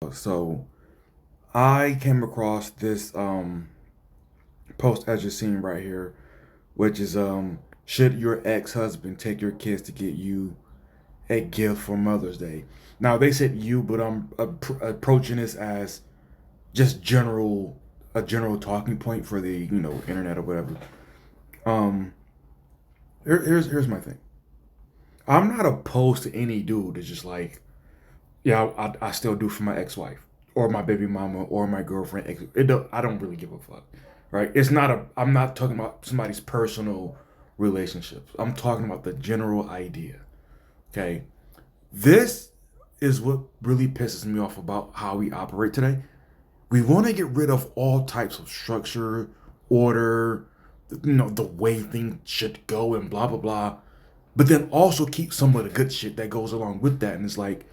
So I came across this post as you're seeing right here, which is should your ex-husband take your kids to get you a gift for Mother's Day? Now they said you, but I'm approaching this as just a general talking point for the internet or whatever. Um, here's my thing. I'm not opposed to any dude that's just like, yeah, I still do for my ex-wife or my baby mama or my girlfriend. I don't really give a fuck, right? It's not a. I'm not talking about somebody's personal relationships. I'm talking about the general idea. Okay, this is what really pisses me off about how we operate today. We want to get rid of all types of structure, order, the way things should go, and blah blah blah. But then also keep some of the good shit that goes along with that. And it's like,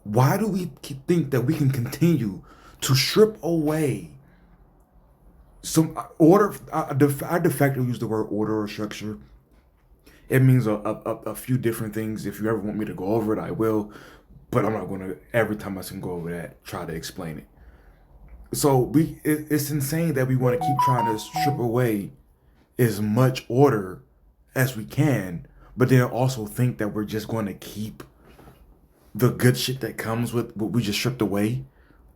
why do we think that we can continue to strip away some order? I de facto use the word order or structure. It means a few different things. If you ever want me to go over it, I will. But I'm not going to, every time I can go over that, try to explain it. So it's insane that we want to keep trying to strip away as much order as we can, but then also think that we're just going to keep the good shit that comes with what we just stripped away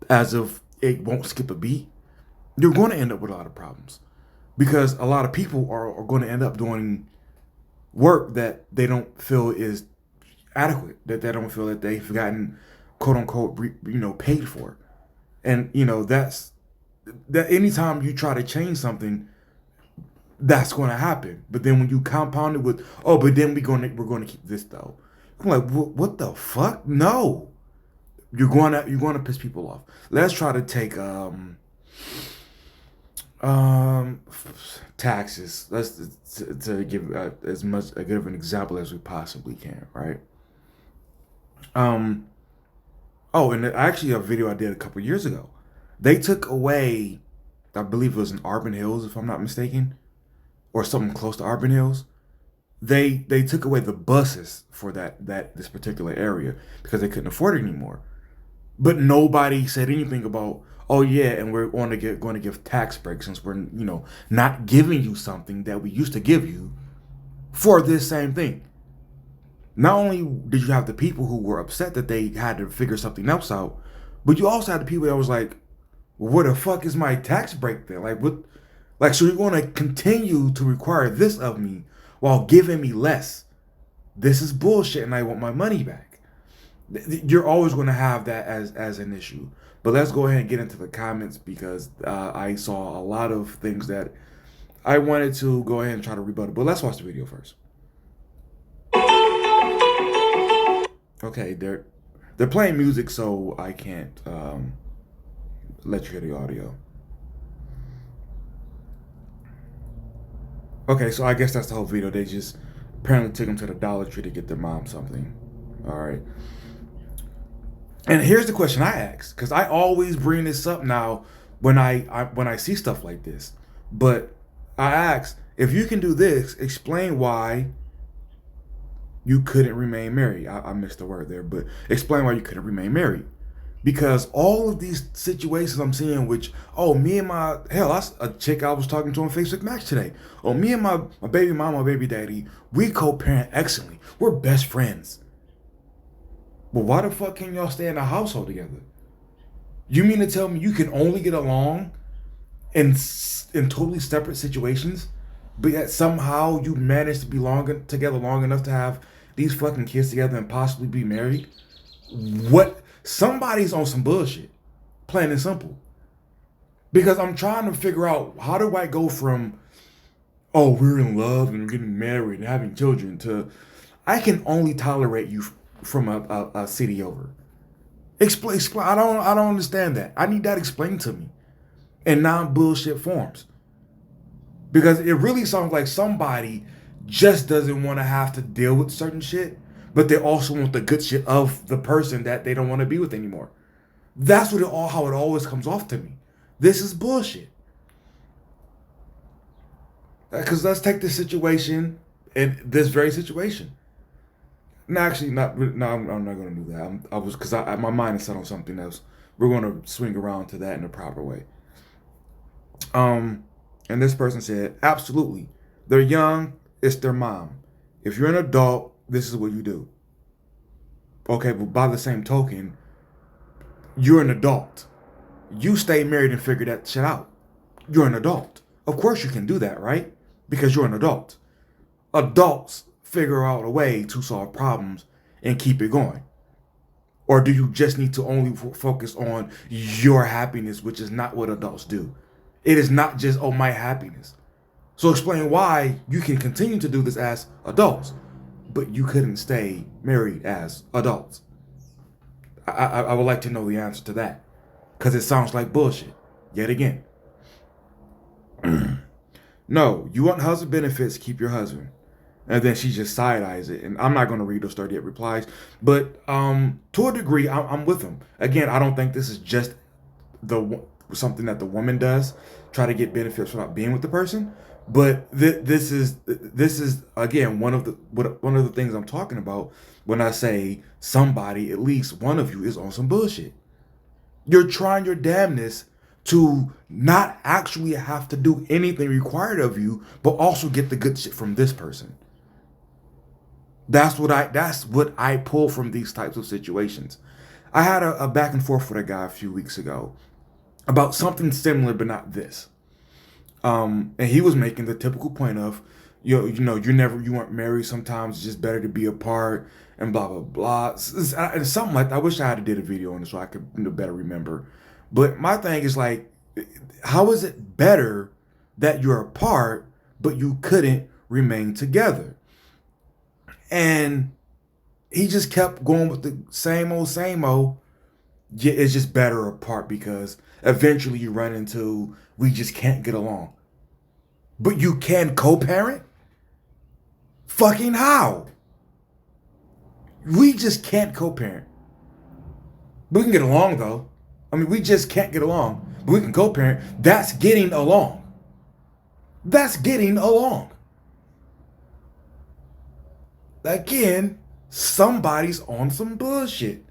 as if it won't skip a beat. You're going to end up with a lot of problems because a lot of people are going to end up doing work that they don't feel is adequate, that they don't feel that they've gotten quote unquote paid for. And that's that anytime you try to change something, that's going to happen. But then when you compound it with, oh, but then we're going to keep this though. I'm like, what the fuck? No, you're going to piss people off. Let's try to take um taxes. Let's to give as much a good of an example as we possibly can, right? Um. Oh, and actually, a video I did a couple years ago, they took away, I believe it was in Arbor Hills, if I'm not mistaken, or something close to Arbor Hills. They took away the buses for that this particular area because they couldn't afford it anymore. But nobody said anything about, oh yeah, and we're going to give tax breaks since we're not giving you something that we used to give you for this same thing. Not only did you have the people who were upset that they had to figure something else out, but you also had the people that was like, well, where the fuck is my tax break then? Like what? Like, so you're going to continue to require this of me while giving me less? This is bullshit, and I want my money back. You're always going to have that as an issue. But let's go ahead and get into the comments because I saw a lot of things that I wanted to go ahead and try to rebuttal. But let's watch the video first. Okay, they're playing music, so I can't let you hear the audio. Okay, so I guess that's the whole video. They just apparently took him to the Dollar Tree to get their mom something. All right. And here's the question I ask, because I always bring this up now when I see stuff like this. But I ask, if you can do this, explain why you couldn't remain married. I missed the word there, but explain why you couldn't remain married. Because all of these situations I'm seeing, which, oh, me and my, hell, that's a chick I was talking to on Facebook Match today. Oh, me and my baby mama, my baby daddy, we co-parent excellently. We're best friends. But why the fuck can y'all stay in a household together? You mean to tell me you can only get along in totally separate situations, but yet somehow you manage to be together long enough to have these fucking kids together and possibly be married? What? Somebody's on some bullshit, plain and simple. Because I'm trying to figure out, how do I go from, oh, we're in love and we're getting married and having children, to I can only tolerate you from a city over. Explain. I don't understand that. I need that explained to me in non bullshit forms. Because it really sounds like somebody just doesn't want to have to deal with certain shit, but they also want the good shit of the person that they don't want to be with anymore. That's how it always comes off to me. This is bullshit. Because let's take this situation, and this very situation. No, actually, not. No, I'm not going to do that. I was, because my mind is set on something else. we're going to swing around to that in a proper way. Um, and this person said, absolutely. They're young. It's their mom. If you're an adult, this is what you do. Okay, but by the same token, you're an adult. You stay married and figure that shit out. You're an adult. Of course you can do that, right? Because you're an adult. Adults figure out a way to solve problems and keep it going. Or do you just need to only focus on your happiness, which is not what adults do? It is not just, oh, my happiness. So explain why you can continue to do this as adults, but you couldn't stay married as adults. I would like to know the answer to that, because it sounds like bullshit, yet again. No, you want husband benefits, keep your husband. And then she just side eyes it. And I'm not going to read those 38 replies. But to a degree, I'm with them. Again, I don't think this is just something that the woman does, try to get benefits without being with the person. But this is again one of the things I'm talking about when I say somebody, at least one of you, is on some bullshit. You're trying your damnness to not actually have to do anything required of you, but also get the good shit from this person. That's what I pull from these types of situations. I had a back and forth with a guy a few weeks ago about something similar, but not this. And he was making the typical point of, you weren't married. Sometimes it's just better to be apart and blah, blah, blah. And something like that. I wish I had did a video on it so I could better remember. But my thing is like, how is it better that you're apart, but you couldn't remain together? And he just kept going with the same old. Yeah, it's just better apart because eventually you run into, we just can't get along. But you can co-parent? Fucking how? We just can't co-parent. We can get along though. I mean, we just can't get along. But we can co-parent. That's getting along. That's getting along. Again, somebody's on some bullshit.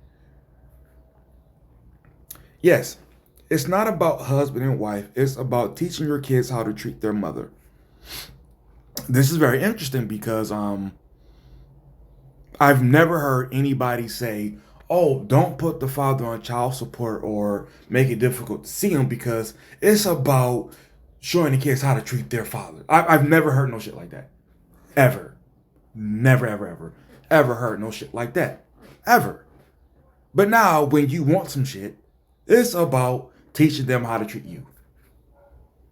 Yes, it's not about husband and wife. It's about teaching your kids how to treat their mother. This is very interesting because I've never heard anybody say, oh, don't put the father on child support or make it difficult to see him because it's about showing the kids how to treat their father. I've never heard no shit like that. Ever. Never, ever heard no shit like that. Ever. But now, when you want some shit, it's about teaching them how to treat you.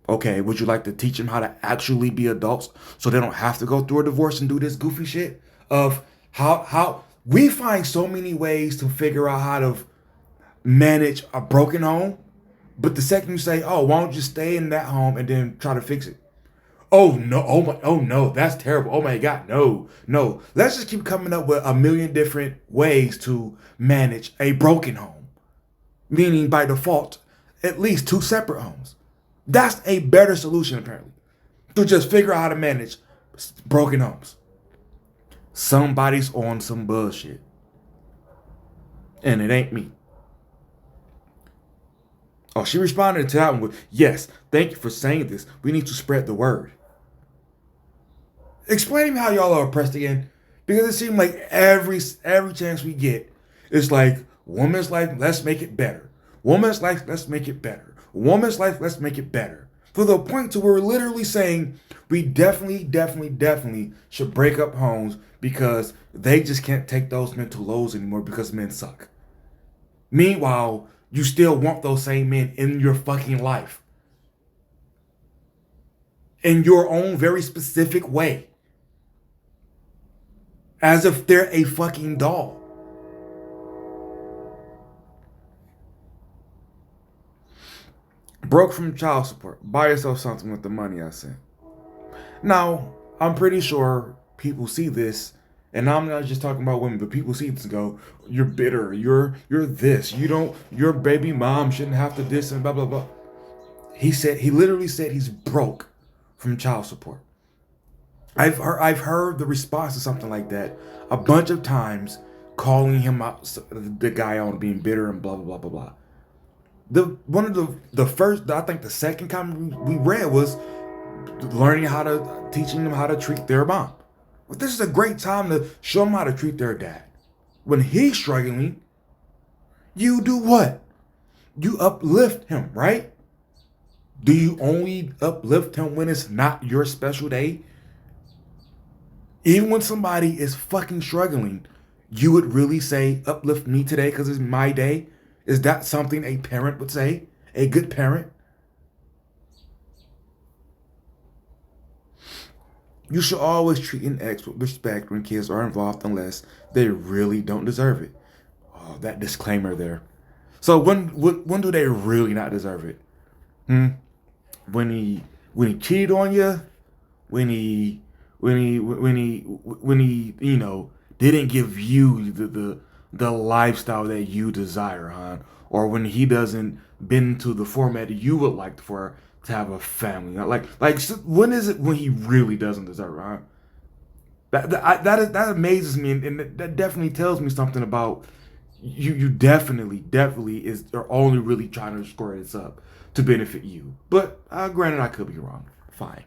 Okay, would you like to teach them how to actually be adults so they don't have to go through a divorce and do this goofy shit of how we find so many ways to figure out how to manage a broken home, but the second you say, oh, why don't you stay in that home and then try to fix it? Oh no, oh no, that's terrible. Oh my God, no. Let's just keep coming up with a million different ways to manage a broken home. Meaning by default, at least 2 separate homes. That's a better solution apparently. To just figure out how to manage broken homes. Somebody's on some bullshit. And it ain't me. Oh, she responded to that one with, yes, thank you for saying this. We need to spread the word. Explain to me how y'all are oppressed again. Because it seems like every chance we get, it's like, woman's life, let's make it better. Woman's life, let's make it better. Woman's life, let's make it better. To the point to where we're literally saying we definitely should break up homes because they just can't take those mental loads anymore because men suck. Meanwhile, you still want those same men in your fucking life. In your own very specific way. As if they're a fucking doll. Broke from child support. Buy yourself something with the money I sent. Now, I'm pretty sure people see this, and I'm not just talking about women, but people see this and go, you're bitter, you're this, your baby mom shouldn't have to this and blah, blah, blah. He literally said he's broke from child support. I've heard the response to something like that a bunch of times, calling him out, the guy on being bitter and blah, blah, blah, blah, blah. The one of the first, I think the second comment we read was learning how to teaching them how to treat their mom. But this is a great time to show them how to treat their dad. When he's struggling, you do what? You uplift him, right? Do you only uplift him when it's not your special day? Even when somebody is fucking struggling, you would really say, uplift me today because it's my day? Is that something a parent would say? A good parent? You should always treat an ex with respect when kids are involved unless they really don't deserve it. Oh, that disclaimer there. So when do they really not deserve it? Hmm? When he cheated on you, when he didn't give you the lifestyle that you desire, huh? Or when he doesn't bend to the format that you would like for to have a family. Like when is it when he really doesn't deserve it, huh? That amazes me, and that definitely tells me something about you. You definitely are only really trying to square this up to benefit you. But granted, I could be wrong. Fine.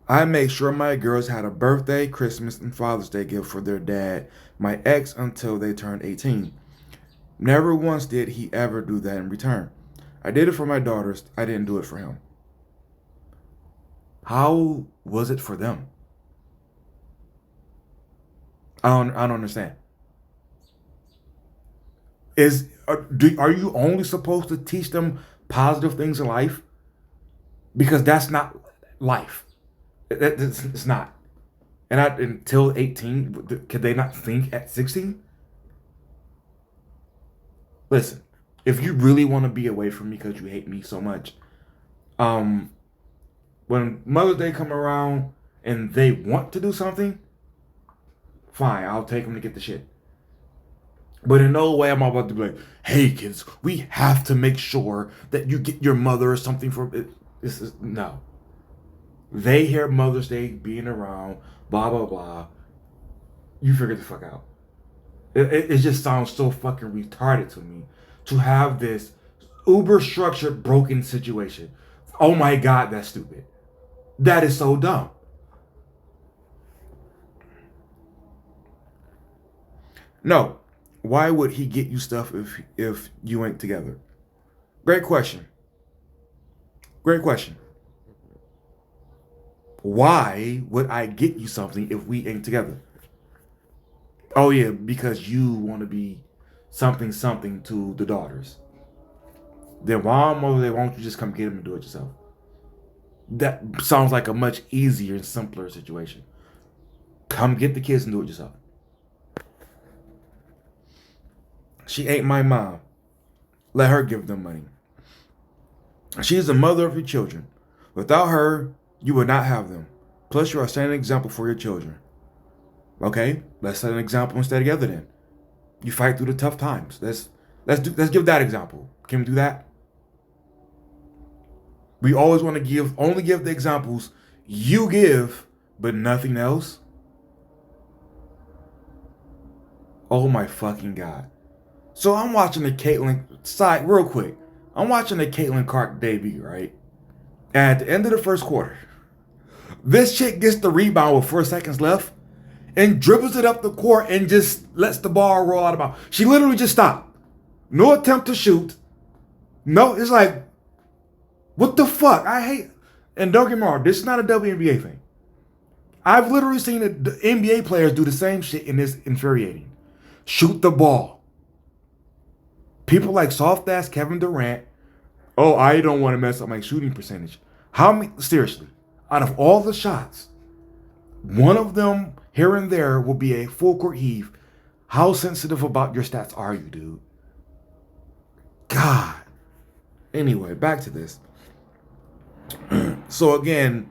I made sure my girls had a birthday, Christmas, and Father's Day gift for their dad, my ex, until they turned 18. Never once did he ever do that in return. I did it for my daughters. I didn't do it for him. How was it for them? I don't understand. Are you only supposed to teach them positive things in life? Because that's not life. It's not. And until 18, could they not think at 16? Listen, if you really want to be away from me because you hate me so much, um, when Mother's Day come around and they want to do something, fine, I'll take them to get the shit. But in no way am I about to be like, hey kids, we have to make sure that you get your mother or something for it. This is no. They hear Mother's Day being around, blah blah blah. You figure the fuck out. It just sounds so fucking retarded to me to have this uber structured broken situation. Oh my god, that's stupid. That is so dumb. No. Why would he get you stuff if you ain't together? Great question. Great question. Why would I get you something if we ain't together? Oh yeah, because you want to be something to the daughters. Then why won't you just come get them and do it yourself? That sounds like a much easier and simpler situation. Come get the kids and do it yourself. She ain't my mom. Let her give them money. She is the mother of your children. Without her, you would not have them. Plus, you are setting an example for your children. Okay, let's set an example and stay together then. You fight through the tough times. Let's give that example. Can we do that? We always want to only give the examples you give, but nothing else. Oh my fucking god. So I'm watching the Caitlyn side real quick. I'm watching the Caitlyn Clark debut, right? And at the end of the first quarter, this chick gets the rebound with 4 seconds left and dribbles it up the court and just lets the ball roll out of bounds. She literally just stopped. No attempt to shoot. No, it's like, what the fuck? I hate. And don't get me wrong, this is not a WNBA thing. I've literally seen the NBA players do the same shit, and it's infuriating. Shoot the ball. People like soft ass Kevin Durant. Oh, I don't want to mess up my shooting percentage. How many? Seriously, out of all the shots, one of them here and there will be a full court heave. How sensitive about your stats are you, dude? God. Anyway, back to this. So again,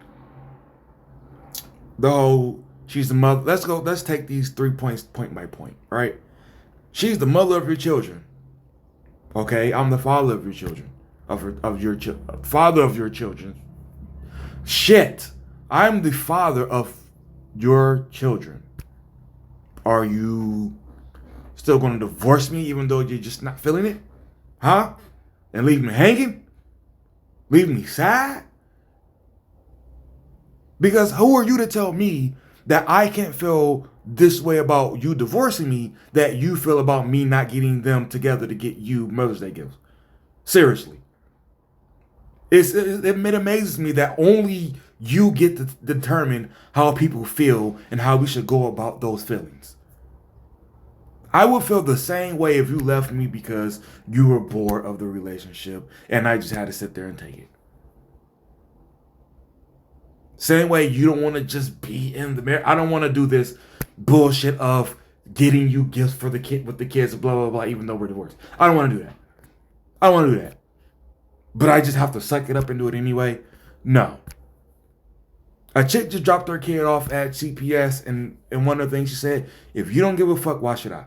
the whole she's the mother. Let's take these 3 points point by point. Right? She's the mother of your children. Okay, I'm the father of your children, father of your children. Shit, I'm the father of your children. Are you Still going to divorce me even though you're just not feeling it? Huh? And leave me hanging? Leave me sad? Because who are you to tell me that I can't feel this way about you divorcing me that you feel about me not getting them together to get you Mother's Day gifts? Seriously. It amazes me that only you get to determine how people feel and how we should go about those feelings. I would feel the same way if you left me because you were bored of the relationship and I just had to sit there and take it. Same way you don't want to just be in the marriage. I don't want to do this bullshit of getting you gifts for the kid with the kids, blah, blah, blah, even though we're divorced. I don't want to do that. I don't want to do that. But I just have to suck it up and do it anyway? No. A chick just dropped her kid off at CPS, and one of the things she said, if you don't give a fuck, why should I?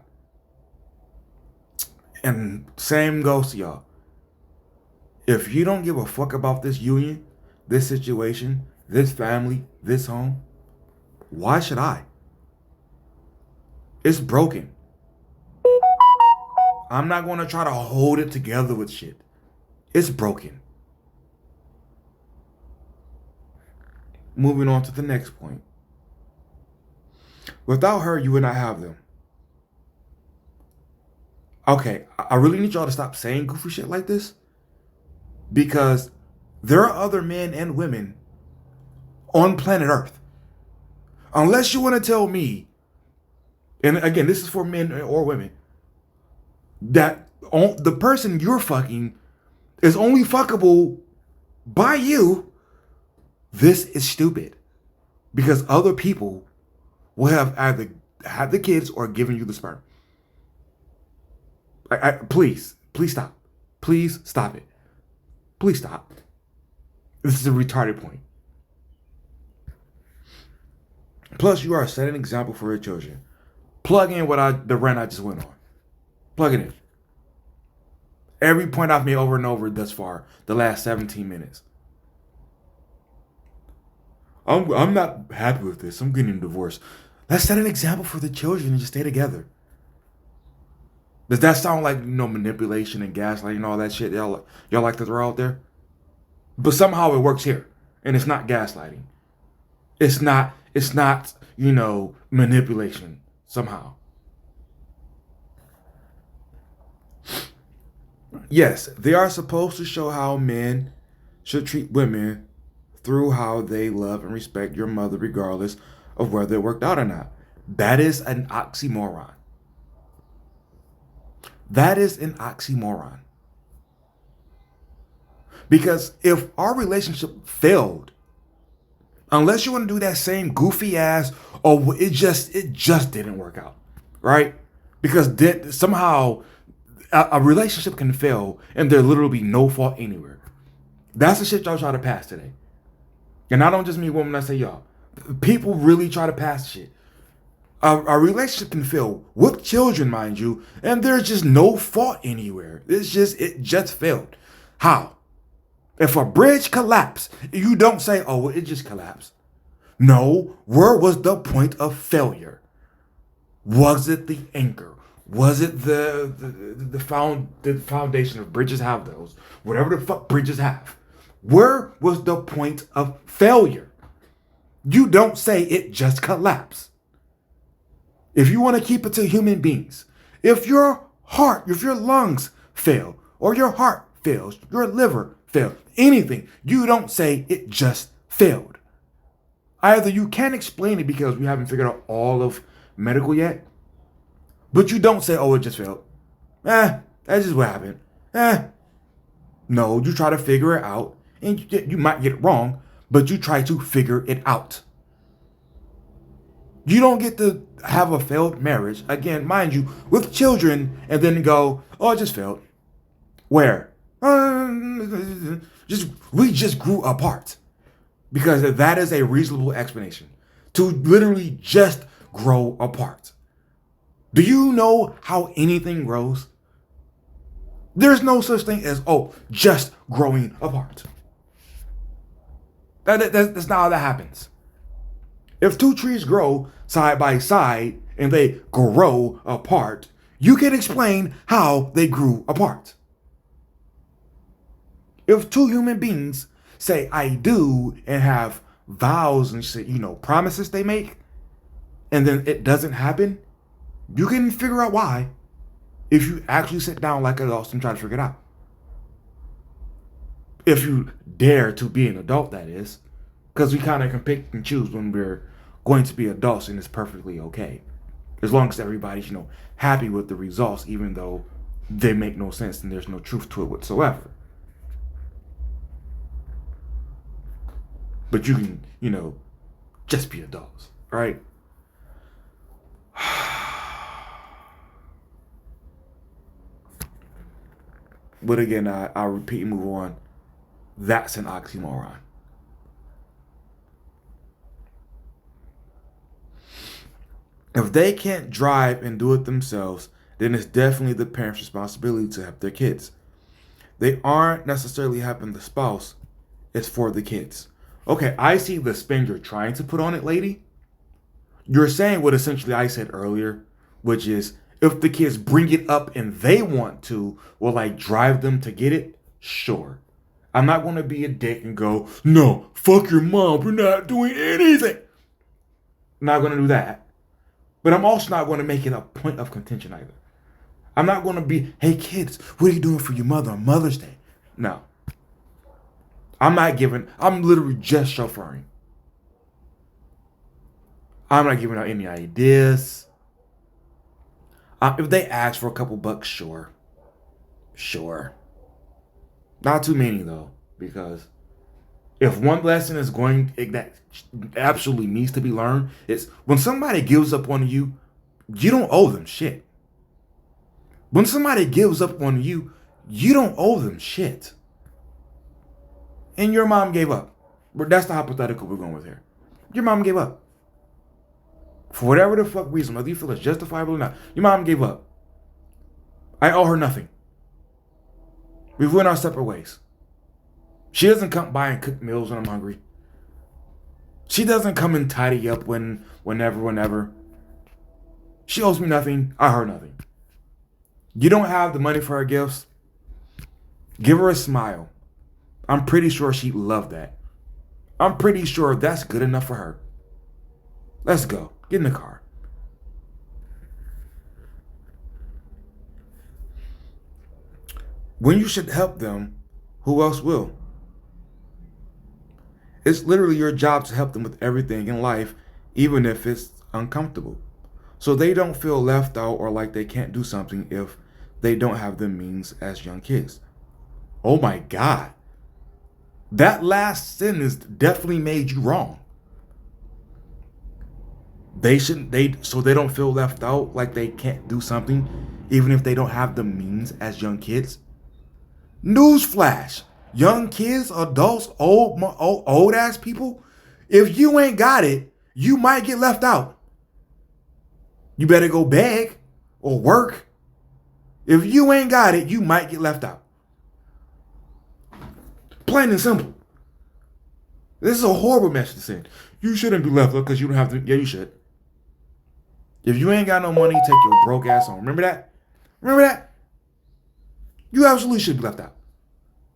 And same goes to y'all. If you don't give a fuck about this union, this situation, this family, this home, why should I? It's broken. I'm not going to try to hold it together with shit. It's broken. Moving on to the next point. Without her, you would not have them. Okay, I really need y'all to stop saying goofy shit like this, because there are other men and women on planet Earth. Unless you want to tell me, and again, this is for men or women, that the person you're fucking is only fuckable by you, this is stupid. Because other people will have either had the kids or given you the sperm. Please stop. Please stop it. Please stop. This is a retarded point. Plus, you are setting an example for your children. Plug in the rant I just went on. Plug it in. Every point I've made over and over thus far, the last 17 minutes. I'm not happy with this. I'm getting divorced. Let's set an example for the children and just stay together. Does that sound like, manipulation and gaslighting and all that shit y'all like to throw out there? But somehow it works here. And it's not gaslighting. It's not, manipulation somehow. Yes, they are supposed to show how men should treat women through how they love and respect your mother regardless of whether it worked out or not. That is an oxymoron. That is an oxymoron. Because if our relationship failed, unless you want to do that same goofy ass, it just didn't work out, right? Because somehow a relationship can fail and there literally be no fault anywhere. That's the shit y'all try to pass today. And I don't just mean women, I say y'all. People really try to pass shit. A relationship can fail with children, mind you, and there's just no fault anywhere. It just failed. How? If a bridge collapsed, you don't say, it just collapsed. No, where was the point of failure? Was it the anchor? Was it the foundation of bridges have those? Whatever the fuck bridges have. Where was the point of failure? You don't say it just collapsed. If you want to keep it to human beings, if your lungs fail, or your heart fails, your liver fails, anything, you don't say it just failed. Either you can't explain it because we haven't figured out all of medical yet, but you don't say, it just failed. That's just what happened. No, you try to figure it out, and you might get it wrong, but you try to figure it out. You don't get to have a failed marriage, again, mind you, with children, and then go, it just failed. Where? We just grew apart. Because that is a reasonable explanation. To literally just grow apart. Do you know how anything grows? There's no such thing as, just growing apart. That's not how that happens. If two trees grow side by side and they grow apart, You can explain how they grew apart. If two human beings say I do and have vows and say, promises they make, and then it doesn't happen, you can figure out why if you actually sit down like adults and try to figure it out. If you dare to be an adult, that is. Because we kind of can pick and choose when we're going to be adults, and it's perfectly okay. As long as everybody's, happy with the results, even though they make no sense and there's no truth to it whatsoever. But you can, just be adults, right? But again, I'll repeat and move on. That's an oxymoron. If they can't drive and do it themselves, then it's definitely the parents' responsibility to help their kids. They aren't necessarily helping the spouse, it's for the kids. Okay, I see the spin you're trying to put on it, lady. You're saying what essentially I said earlier, which is if the kids bring it up and they want to, will I drive them to get it? Sure. I'm not going to be a dick and go, no, fuck your mom, we're not doing anything. Not going to do that. But I'm also not going to make it a point of contention either. I'm not going to be, hey kids, what are you doing for your mother on Mother's Day? No. I'm literally just chauffeuring. I'm not giving out any ideas. If they ask for a couple bucks, sure. Sure. Not too many though, because if one lesson that absolutely needs to be learned, it's when somebody gives up on you, you don't owe them shit. When somebody gives up on you, you don't owe them shit. And your mom gave up. But that's the hypothetical we're going with here. Your mom gave up. For whatever the fuck reason, whether you feel it's justifiable or not, your mom gave up. I owe her nothing. We've went our separate ways. She doesn't come by and cook meals when I'm hungry. She doesn't come and tidy up whenever. She owes me nothing. I owe her nothing. You don't have the money for her gifts? Give her a smile. I'm pretty sure she'd love that. I'm pretty sure that's good enough for her. Let's go. Get in the car. When you should help them, who else will? It's literally your job to help them with everything in life, even if it's uncomfortable. So they don't feel left out or like they can't do something if they don't have the means as young kids. Oh my God. That last sentence definitely made you wrong. So they don't feel left out like they can't do something even if they don't have the means as young kids. Newsflash. Young kids, adults, old ass people, if you ain't got it, you might get left out. You better go beg or work. If you ain't got it, you might get left out. Plain and simple. This is a horrible message to send. You shouldn't be left out because you don't have to. Yeah, you should. If you ain't got no money, take your broke ass home. Remember that? Remember that? You absolutely should be left out.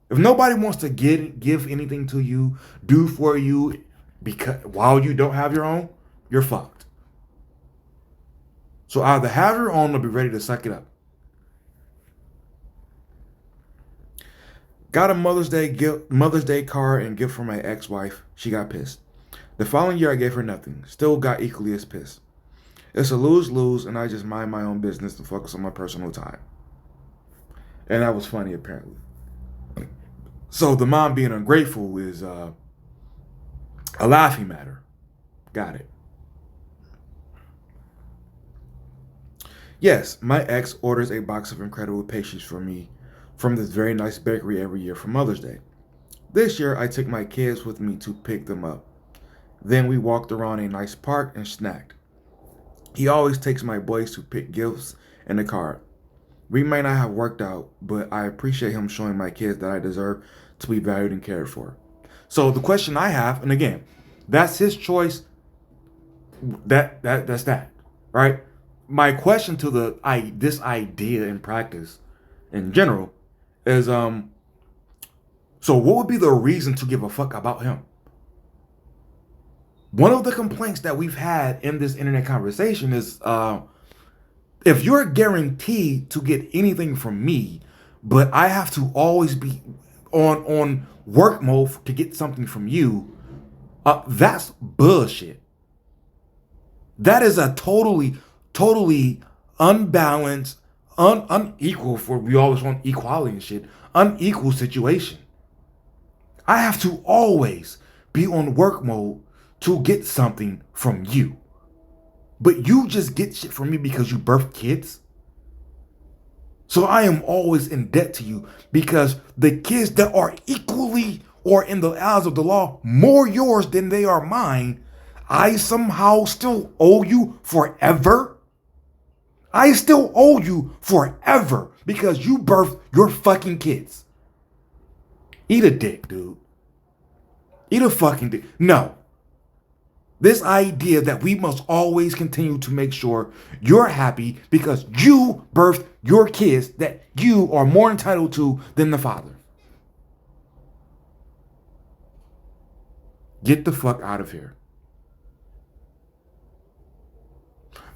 If nobody wants to give anything to you, do for you, because while you don't have your own, you're fucked. So either have your own or be ready to suck it up. Got a Mother's Day card and gift for my ex-wife. She got pissed. The following year I gave her nothing. Still got equally as pissed. It's a lose-lose and I just mind my own business and focus on my personal time. And that was funny apparently. So the mom being ungrateful is a laughing matter. Got it. Yes, my ex orders a box of incredible pastries for me from this very nice bakery every year for Mother's Day. This year, I took my kids with me to pick them up. Then we walked around a nice park and snacked. He always takes my boys to pick gifts in the cart. We may not have worked out, but I appreciate him showing my kids that I deserve to be valued and cared for. So the question I have, and again, that's his choice. That's that, right? my question to this idea in practice in general is so what would be the reason to give a fuck about him? One of the complaints that we've had in this internet conversation is if you're guaranteed to get anything from me, but I have to always be on work mode to get something from you, that's bullshit. That is a totally unbalanced, unequal, for we always want equality and shit, unequal situation. I have to always be on work mode to get something from you. But you just get shit from me because you birthed kids. So I am always in debt to you because the kids that are equally or in the eyes of the law more yours than they are mine, I somehow still owe you forever. I still owe you forever because you birthed your fucking kids. Eat a dick, dude. Eat a fucking dick. No. This idea that we must always continue to make sure you're happy because you birthed your kids that you are more entitled to than the father. Get the fuck out of here.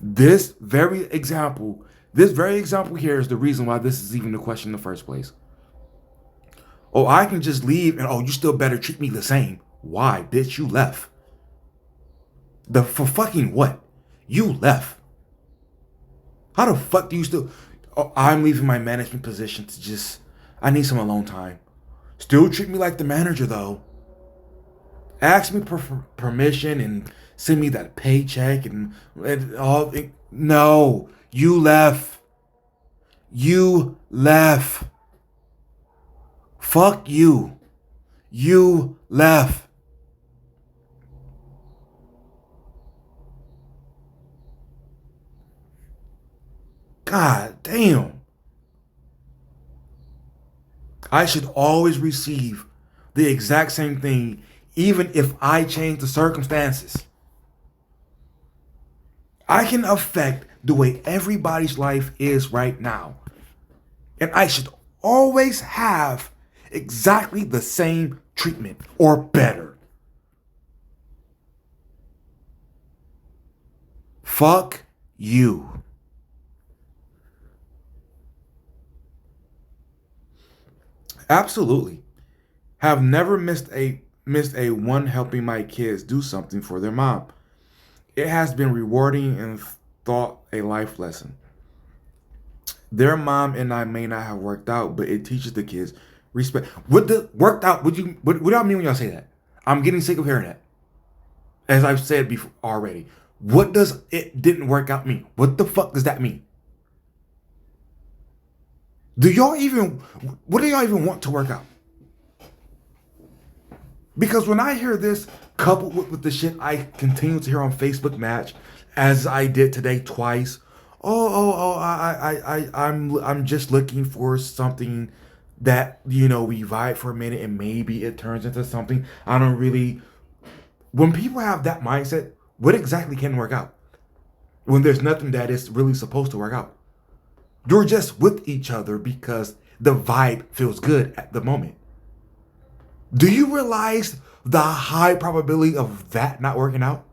This very example here is the reason why this is even a question in the first place. Oh, I can just leave and you still better treat me the same. Why, bitch? You left. For fucking what? You left. How the fuck do you still... Oh, I'm leaving my management position to just... I need some alone time. Still treat me like the manager, though. Ask me for permission and send me that paycheck and all... No. You left. You left. Fuck you. You left. God damn. I should always receive the exact same thing, even if I change the circumstances. I can affect the way everybody's life is right now. And I should always have exactly the same treatment or better. Fuck you. Absolutely. Have never missed a one helping my kids do something for their mom. It has been rewarding and taught a life lesson. Their mom and I may not have worked out, but it teaches the kids respect. What the worked out? What do I mean when y'all say that? I'm getting sick of hearing that. As I've said before already. What does it didn't work out mean? What the fuck does that mean? What do y'all even want to work out? Because when I hear this coupled with the shit I continue to hear on Facebook Match, as I did today twice, I'm just looking for something that, we vibe for a minute and maybe it turns into something. I don't really, when people have that mindset, what exactly can work out? When there's nothing that is really supposed to work out. You're just with each other because the vibe feels good at the moment. Do you realize the high probability of that not working out?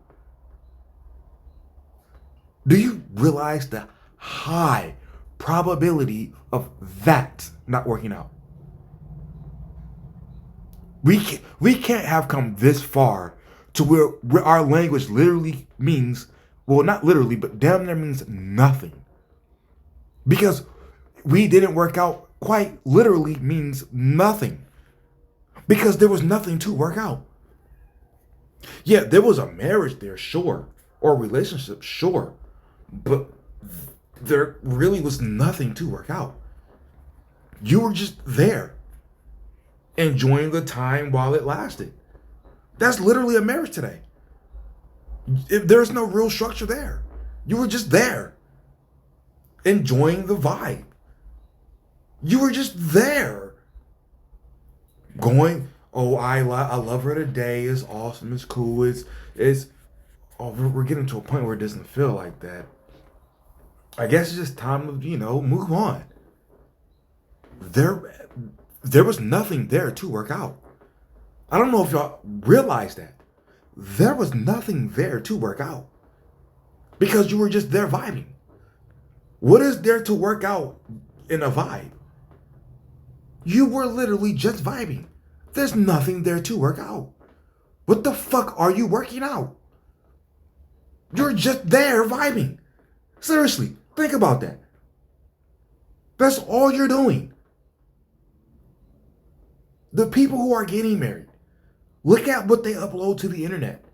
Do you realize the high probability of that not working out? We can't have come this far to where our language literally means, well, not literally, but damn near means nothing. Because we didn't work out quite literally means nothing. Because there was nothing to work out. Yeah, there was a marriage there, sure. Or a relationship, sure. But there really was nothing to work out. You were just there. Enjoying the time while it lasted. That's literally a marriage today. There's no real structure there. You were just there. Enjoying the vibe. You were just there. Going, I love her today. It's awesome. It's cool. We're getting to a point where it doesn't feel like that. I guess it's just time to, move on. There, there was nothing there to work out. I don't know if y'all realize that. There was nothing there to work out because you were just there vibing. What is there to work out in a vibe? You were literally just vibing. There's nothing there to work out. What the fuck are you working out? You're just there vibing. Seriously, think about that. That's all you're doing. The people who are getting married, look at what they upload to the internet.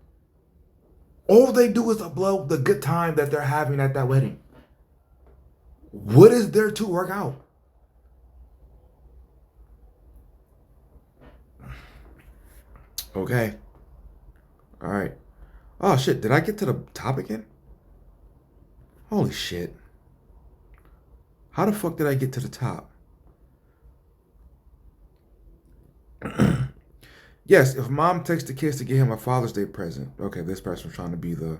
All they do is upload the good time that they're having at that wedding. What is there to work out? Okay. All right. Oh shit, did I get to the top again? Holy shit. How the fuck did I get to the top? Yes, if mom takes the kids to get him a Father's Day present. Okay, this person's trying to be the...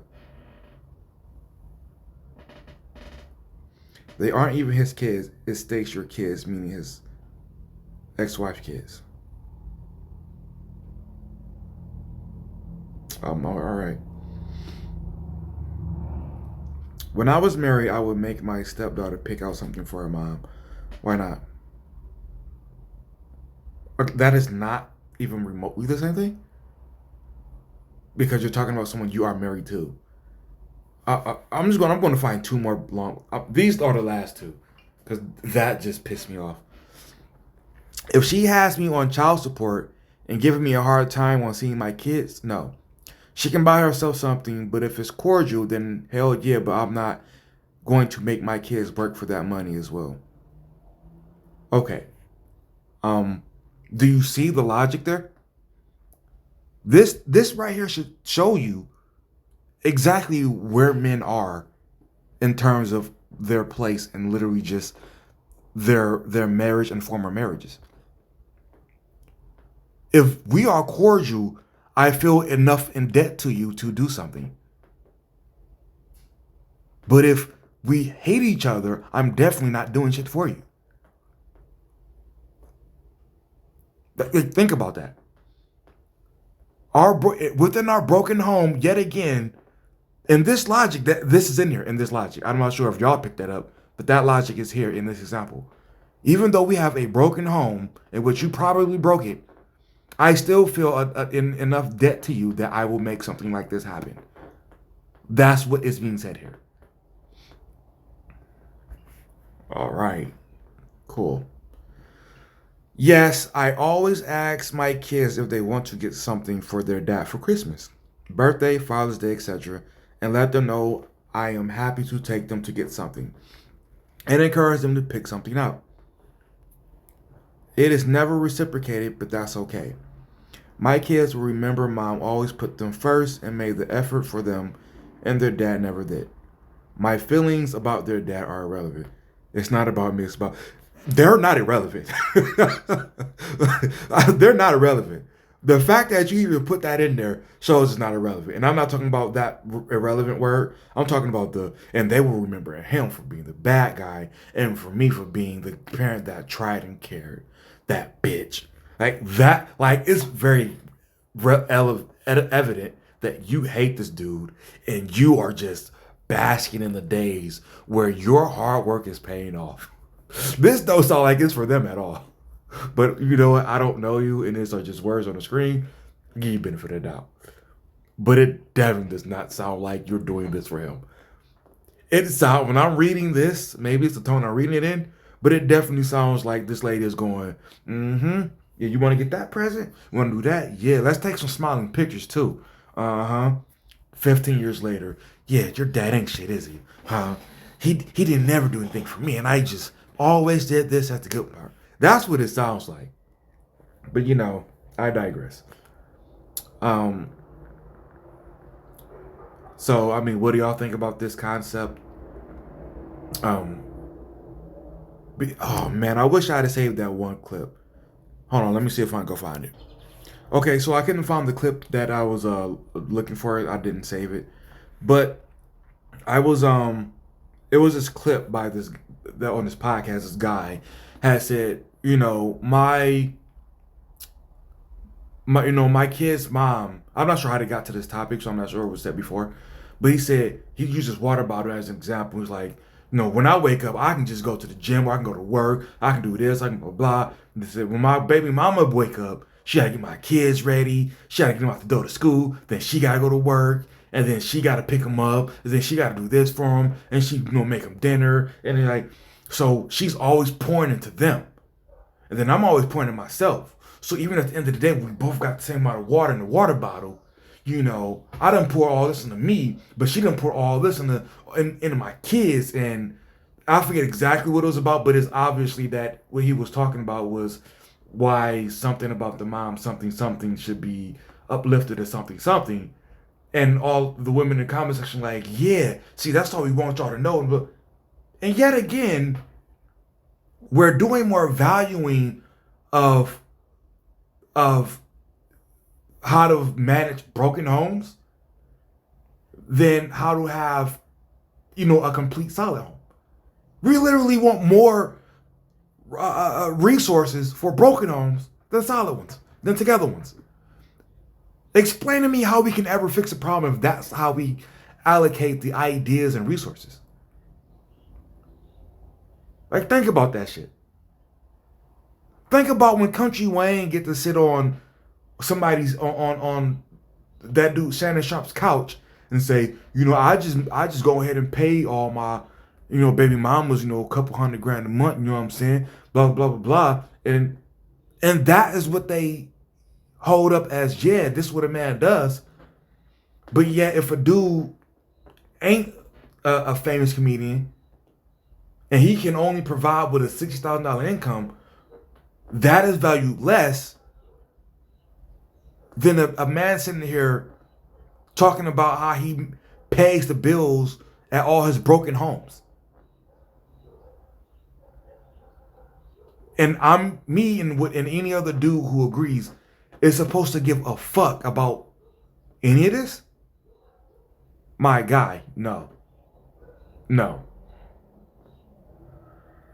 They aren't even his kids. It states your kids, meaning his ex-wife's kids. All right. When I was married, I would make my stepdaughter pick out something for her mom. Why not? That is not even remotely the same thing? Because you're talking about someone you are married to. I'm going to find two more long. These are the last two. Because that just pissed me off. If she has me on child support and giving me a hard time on seeing my kids, no. She can buy herself something, but if it's cordial, then hell yeah, but I'm not going to make my kids work for that money as well. Okay. Do you see the logic there? This right here should show you exactly where men are in terms of their place and literally just their marriage and former marriages. If we are cordial, I feel enough in debt to you to do something. But if we hate each other, I'm definitely not doing shit for you. Think about that. Within our broken home, yet again, in this logic, that this is in here, in this logic. I'm not sure if y'all picked that up, but that logic is here in this example. Even though we have a broken home in which you probably broke it, I still feel in enough debt to you that I will make something like this happen. That's what is being said here. All right. Cool. Yes, I always ask my kids if they want to get something for their dad for Christmas, birthday, Father's Day, etc., and let them know I am happy to take them to get something and encourage them to pick something out. It is never reciprocated, but that's okay. My kids will remember mom always put them first and made the effort for them, and their dad never did. My feelings about their dad are irrelevant. It's not about me, it's about... They're not irrelevant. They're not irrelevant. The fact that you even put that in there shows it's not irrelevant. And I'm not talking about that irrelevant word. I'm talking about and they will remember him for being the bad guy and for me for being the parent that tried and cared. That bitch. It's very evident that you hate this dude and you are just basking in the days where your hard work is paying off. This don't sound like it's for them at all. But you know what? I don't know you, and these are just words on the screen. Give you benefit of the doubt. But it definitely does not sound like you're doing this for him. When I'm reading this, maybe it's the tone I'm reading it in, but it definitely sounds like this lady is going, yeah, you want to get that present? You want to do that? Yeah, let's take some smiling pictures too. 15 years later, yeah, your dad ain't shit, is he? Huh? He didn't never do anything for me, and I just always did this at the good part. That's what it sounds like. But I digress. So I mean, what do y'all think about this concept? Oh man, I wish I had saved that one clip. Hold on, let me see if I can go find it. Okay, so I couldn't find the clip that I was looking for. I didn't save it, but I was it was this clip by this that on this podcast. This guy had said, you know, my kid's mom. I'm not sure how they got to this topic, so I'm not sure it was said before. But he said he used his water bottle as an example. He's like, when I wake up, I can just go to the gym, or I can go to work, I can do this, I can blah blah. And he said when my baby mama wake up, she gotta get my kids ready, she gotta get them out the door to school, then she gotta go to work, and then she gotta pick them up, and then she gotta do this for them, and she make them dinner, and then like, so she's always pouring into them. And then I'm always pointing at myself. So even at the end of the day, we both got the same amount of water in the water bottle. I done pour all this into me, but she done pour all this into my kids. And I forget exactly what it was about, but it's obviously that what he was talking about was why something about the mom, something, something should be uplifted as something, something. And all the women in the comment section like, yeah, see, that's all we want y'all to know. And yet again, we're doing more valuing of of how to manage broken homes than how to have a complete solid home. We literally want more resources for broken homes than solid ones, than together ones. Explain to me how we can ever fix a problem if that's how we allocate the ideas and resources. Like, think about that shit. Think about when Country Wayne get to sit on somebody's on that dude Shannon Sharp's couch and say, I just go ahead and pay all my, baby mamas, a couple $100,000 a month, you know what I'm saying? Blah blah blah blah. And that is what they hold up as, yeah, this is what a man does. But yet if a dude ain't a famous comedian and he can only provide with a $60,000 income, that is valued less than a man sitting here talking about how he pays the bills at all his broken homes. And me and any other dude who agrees is supposed to give a fuck about any of this? My guy, no. No.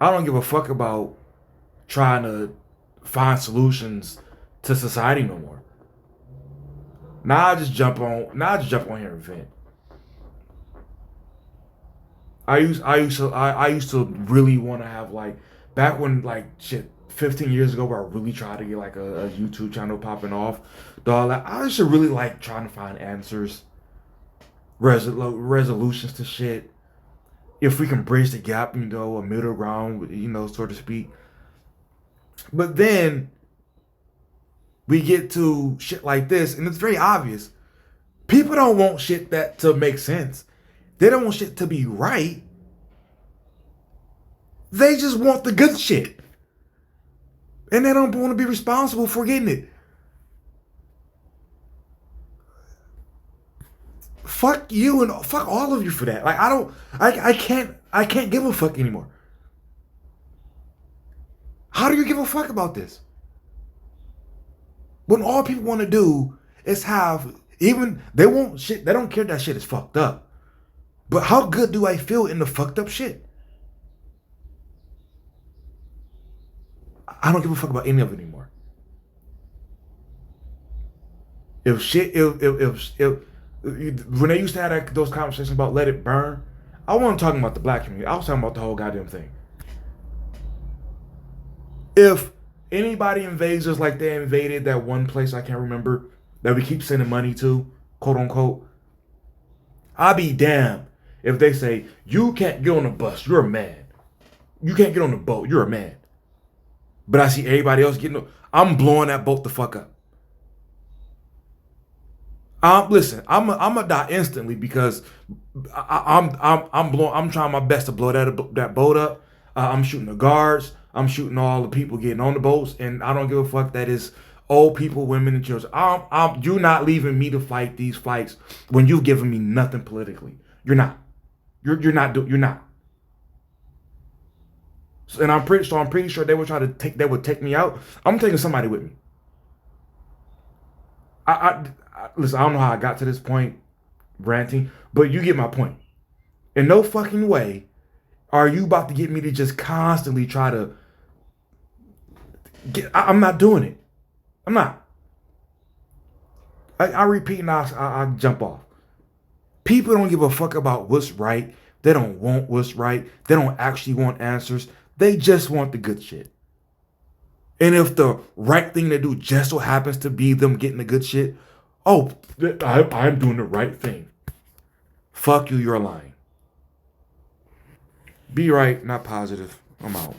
I don't give a fuck about trying to find solutions to society no more. Now I just jump on here and vent. I used to really want to have, like, back when, like, shit 15 years ago, where I really tried to get like a YouTube channel popping off, dog. Like, I used to really like trying to find answers, resolutions to shit. If we can bridge the gap, a middle ground, so to speak. But then we get to shit like this, and it's very obvious. People don't want shit to make sense. They don't want shit to be right. They just want the good shit. And they don't want to be responsible for getting it. Fuck you and fuck all of you for that. Like, I can't give a fuck anymore. How do you give a fuck about this? When all people want to do is they don't care that shit is fucked up. But how good do I feel in the fucked up shit? I don't give a fuck about any of it anymore. When they used to have those conversations about let it burn, I wasn't talking about the black community. I was talking about the whole goddamn thing. If anybody invades us like they invaded that one place I can't remember that we keep sending money to, quote unquote, I'll be damned if they say, you can't get on the bus, you're a man. You can't get on the boat, you're a man. But I see everybody else I'm blowing that boat the fuck up. Listen, I'm gonna die instantly because I'm trying my best to blow that boat up. I'm shooting the guards. I'm shooting all the people getting on the boats, and I don't give a fuck that is old people, women, and children. You're not leaving me to fight these fights when you've given me nothing politically. You're not. You're not. And I'm pretty sure they would take me out. I'm taking somebody with me. Listen, I don't know how I got to this point ranting, but you get my point. In no fucking way Are you about to get me to just constantly try to get? I'm not doing it. I'm not. I repeat and I jump off. People don't give a fuck about what's right. They don't want what's right. They don't actually want answers. They just want the good shit. And if the right thing to do just so happens to be them getting the good shit, oh, I'm doing the right thing. Fuck you, you're lying. Be right, not positive. I'm out.